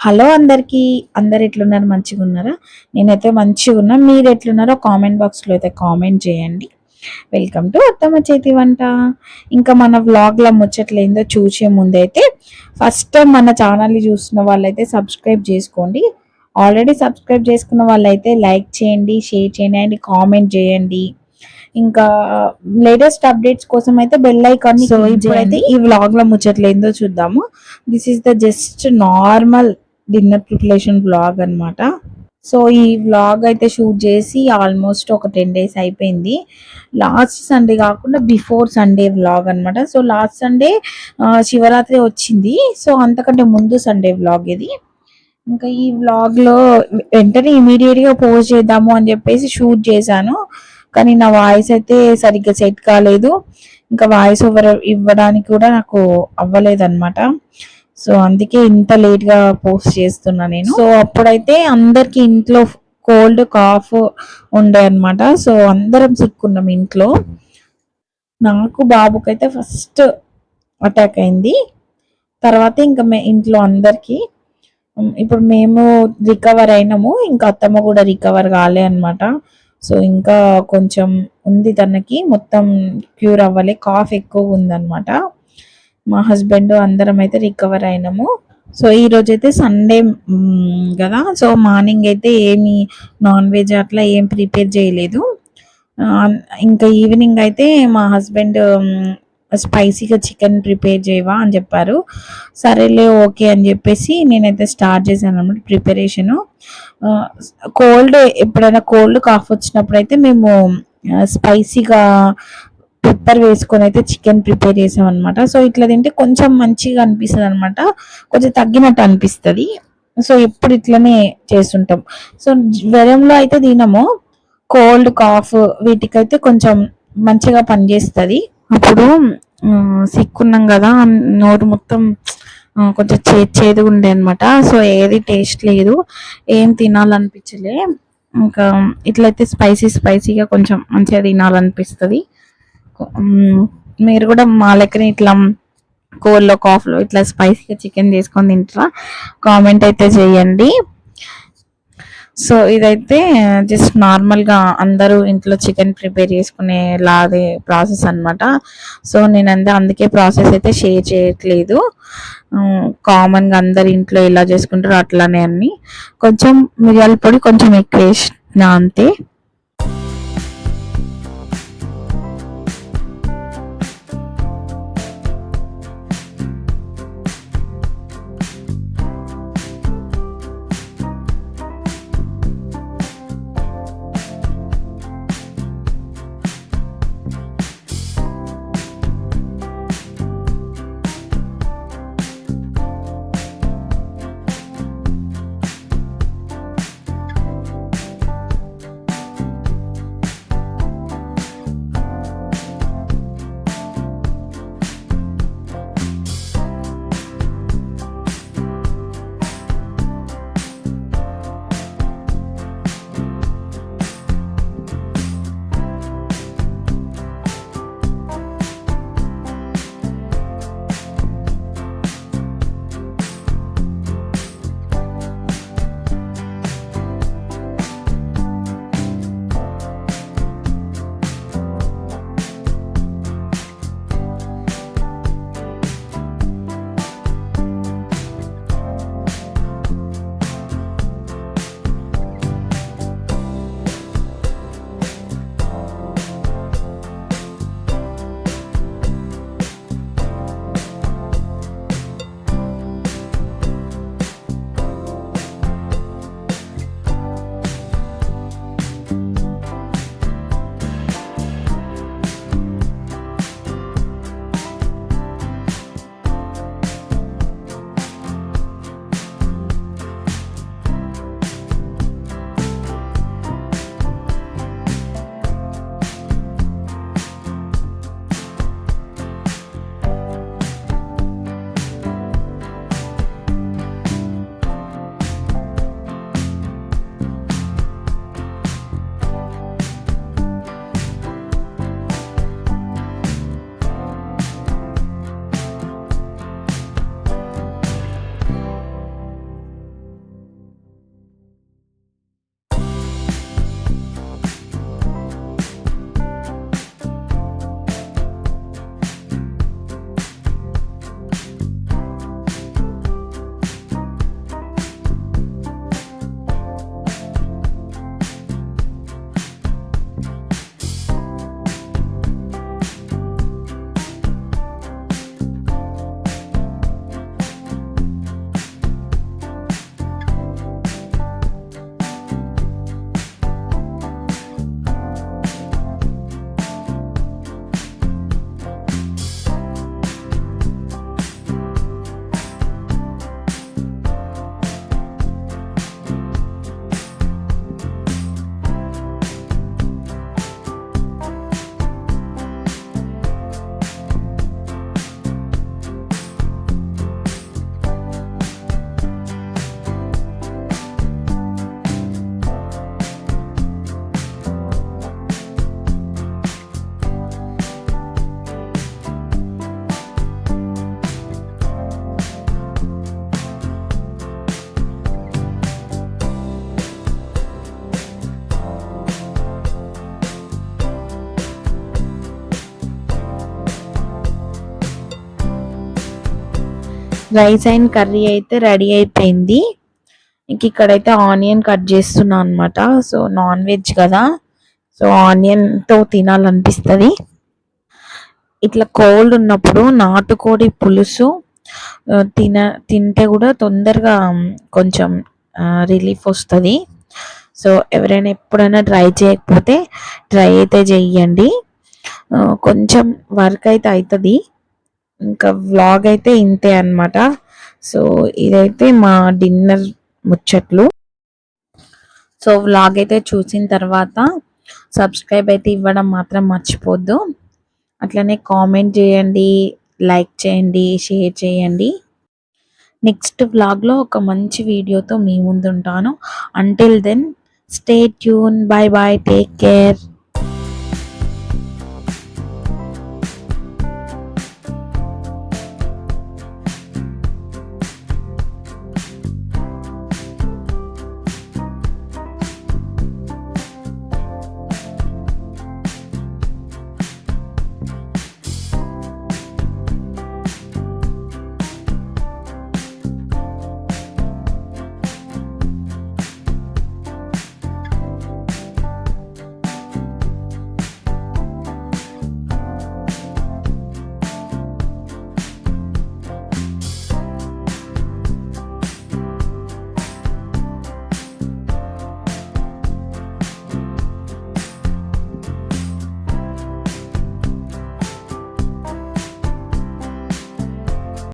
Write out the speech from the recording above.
Hello అందరికీ. అందరు ఎట్లున్నారు? మంచిగున్నారా? నేనైతే మంచిగున్నా. మీరు ఎట్లున్నారో కామెంట్ బాక్స్‌లో అయితే కామెంట్ చేయండి. వెల్కమ్ టు అత్తమ్మ చేతి వంట. ఇంకా మన వ్లాగ్‌ల ముచ్చట్లేందో చూసే ముందైతే ఫస్ట్ టైం మన ఛానల్‌ని చూస్తున్న వాళ్ళైతే సబ్స్క్రైబ్ చేసుకోండి. ఆల్రెడీ సబ్స్క్రైబ్ చేసుకున్న వాళ్ళైతే లైక్ చేయండి, షేర్ చేయండి అండ్ కామెంట్ చేయండి. ఇంకా లేటెస్ట్ అప్డేట్స్ కోసం అయితే బెల్ ఐకాన్ని క్లిక్ చేయండి. ఈ వ్లాగ్‌ల ముచ్చట్లేందో చూద్దాము. This is the just normal dinner preparation vlog అన్నమాట. సో ఈ వ్లాగ్ అయితే షూట్ చేసి ఆల్మోస్ట్ ఒక 10 డేస్ అయిపోయింది. లాస్ట్ సండే కాకుండా బిఫోర్ సండే వ్లాగ్ అన్నమాట. సో లాస్ట్ సండే శివరాత్రి వచ్చింది. సో అంతకంటే ముందు సండే వ్లాగ్ ఇది. ఇంకా ఈ వ్లాగ్లో వెంటనే ఇమీడియట్గా పోస్ట్ చేద్దాము అని చెప్పేసి షూట్ చేశాను. కానీ నా వాయిస్ అయితే సరిగ్గా సెట్ కాలేదు. ఇంకా వాయిస్ ఓవర్ ఇవ్వడానికి కూడా నాకు అవ్వలేదన్నమాట. సో అందుకే ఇంత లేట్ గా పోస్ట్ చేస్తున్నా నేను. సో అప్పుడైతే అందరికి ఇంట్లో కోల్డ్ కాఫ్ ఉండే అన్నమాట. సో అందరం సిక్కున్నాం ఇంట్లో. నాకు బాబుకైతే ఫస్ట్ అటాక్ అయింది. తర్వాత ఇంకా ఇంట్లో అందరికి. ఇప్పుడు మేము రికవర్ అయినాము. ఇంకా అత్తమ్మ కూడా రికవర్ కాలే అన్నమాట. సో ఇంకా కొంచెం ఉంది తనకి, మొత్తం క్యూర్ అవ్వలే, కాఫ్ ఎక్కువ ఉందన్నమాట. మా హస్బెండ్ అందరం అయితే రికవర్ అయినాము. సో ఈ రోజు అయితే సండే కదా. సో మార్నింగ్ అయితే ఏమి నాన్ వెజ్ అట్లా ఏం ప్రిపేర్ చేయలేదు. ఆ, ఇంకా ఈవినింగ్ అయితే మా హస్బెండ్ స్పైసీగా చికెన్ ప్రిపేర్ చేయవా అని చెప్పారు. సరేలే ఓకే అని చెప్పేసి నేనైతే స్టార్ట్ చేశాను అనమాట ప్రిపరేషను. కోల్డ్ ఎప్పుడైనా కోల్డ్ కాఫ్ వచ్చినప్పుడు అయితే మేము స్పైసీగా పెప్పర్ వేసుకొని అయితే చికెన్ ప్రిపేర్ చేసాం అనమాట. సో ఇట్లా తింటే కొంచెం మంచిగా అనిపిస్తుంది అనమాట, కొంచెం తగ్గినట్టు అనిపిస్తుంది. సో ఎప్పుడు ఇట్లనే చేస్తుంటాం. సో జ్వరంలో అయితే తినము, కోల్డ్ కాఫ్ వీటికైతే కొంచెం మంచిగా పనిచేస్తుంది. అప్పుడు సిక్కున్నాం కదా, నోరు మొత్తం కొంచెం చేదు ఉండే అనమాట. సో ఏది టేస్ట్ లేదు, ఏం తినాలనిపించలే. ఇంకా ఇట్లయితే స్పైసీగా కొంచెం మంచిగా తినాలనిపిస్తుంది. మీరు కూడా మా లెక్కనే ఇట్లా కోల్లో కాఫ్లో ఇట్లా స్పైసీగా చికెన్ చేసుకొని తింటారా? కామెంట్ అయితే చేయండి. సో ఇదైతే జస్ట్ నార్మల్గా అందరూ ఇంట్లో చికెన్ ప్రిపేర్ చేసుకునే లాగే ప్రాసెస్ అనమాట. సో నేను అందుకే ప్రాసెస్ అయితే షేర్ చేయట్లేదు. కామన్గా అందరు ఇంట్లో ఎలా చేసుకుంటారో అట్లానే అన్ని. కొంచెం మిరియాల పొడి కొంచెం ఎక్కువ వేసిన అంతే. రైస్ అండ్ కర్రీ అయితే రెడీ అయిపోయింది. ఇంక ఇక్కడైతే ఆనియన్ కట్ చేస్తున్నా అనమాట. సో నాన్ వెజ్ కదా, సో ఆనియన్తో తినాలనిపిస్తుంది. ఇట్లా కోల్డ్ ఉన్నప్పుడు నాటుకోడి పులుసు తింటే కూడా తొందరగా కొంచెం రిలీఫ్ వస్తుంది. సో ఎవరైనా ఎప్పుడైనా ట్రై చేయకపోతే ట్రై అయితే చెయ్యండి. కొంచెం వర్క్ అయితే అవుతుంది. ఇంకా వ్లాగ్ అయితే ఇంతే అన్నమాట. సో ఇదైతే మా డిన్నర్ ముచ్చట్లు. సో వ్లాగ్ అయితే చూసిన తర్వాత సబ్స్క్రైబ్ అయితే ఇవ్వడం మాత్రం మర్చిపోద్దు. అట్లనే కామెంట్ చేయండి, లైక్ చేయండి, షేర్ చేయండి. నెక్స్ట్ వ్లాగ్లో ఒక మంచి వీడియోతో మీ ముందు ఉంటాను. Until then stay tune. Bye bye, take care.